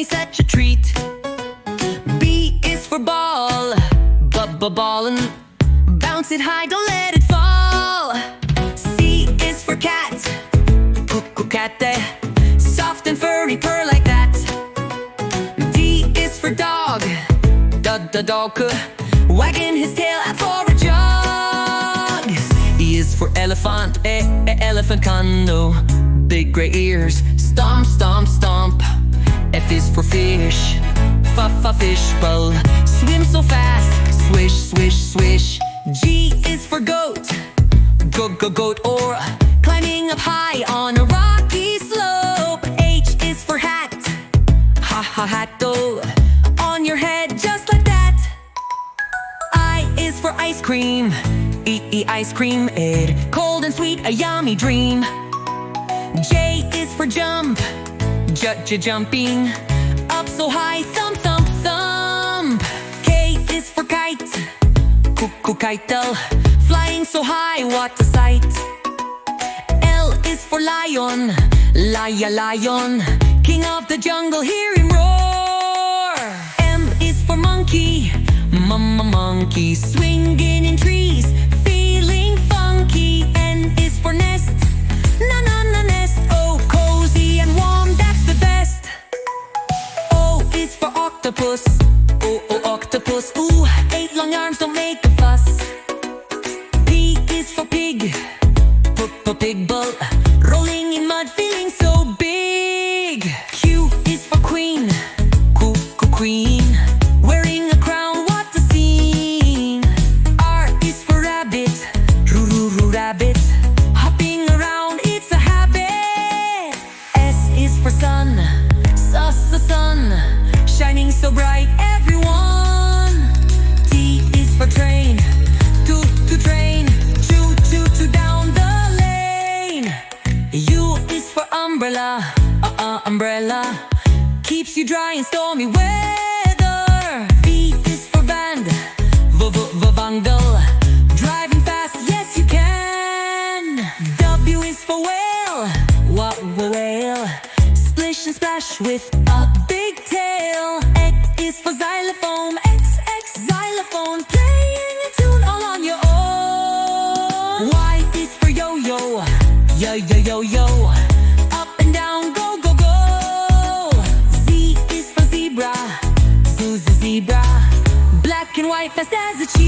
me such a treat. B is for ball, ball and bounce it high, don't let it fall. C is for cat, cat, soft and furry, purr like that. D is for dog, dog, wagging his tail out for a jog. E is for elephant, elephant condo, big gray ears, stomp, stomp, stomp. F is for fish, fish bowl, swim so fast, swish, swish, swish. G is for goat, goat, or climbing up high on a rocky slope. H is for hat, hat, though, on your head just like that. I is for ice cream, ice cream, cold and sweet, a yummy dream. J is for jump, jumping up so high, thump, thump, thump. K is for kite, kite, flying so high, what a sight. L is for lion, lion, king of the jungle, hear him roar. M is for monkey, monkey, swinging in trees, feeling funky. N is for nest, nest, oh, cozy and warm, that's the best. O is for octopus, octopus, ooh, 8 long arms, don't make a fuss. P is for pig, pig bull, rolling in mud, feeling so big. Q is for queen, queen, wearing a crown, what a scene. R is for rabbit, rabbit, hopping around, it's a habit. S is for sun, sun, shining so bright, everyone. T is for train, to train, choo down the lane. U is for umbrella, umbrella, keeps you dry in stormy weather. V is for van, vandal, driving fast, yes you can. W is for whale, whale, splish and splash with a big tail. X is for xylophone, xylophone, playing a tune all on your own. Y is for yo-yo, yo, up and down, go, go. Z is for zebra, zebra, black and white, fast as a cheetah.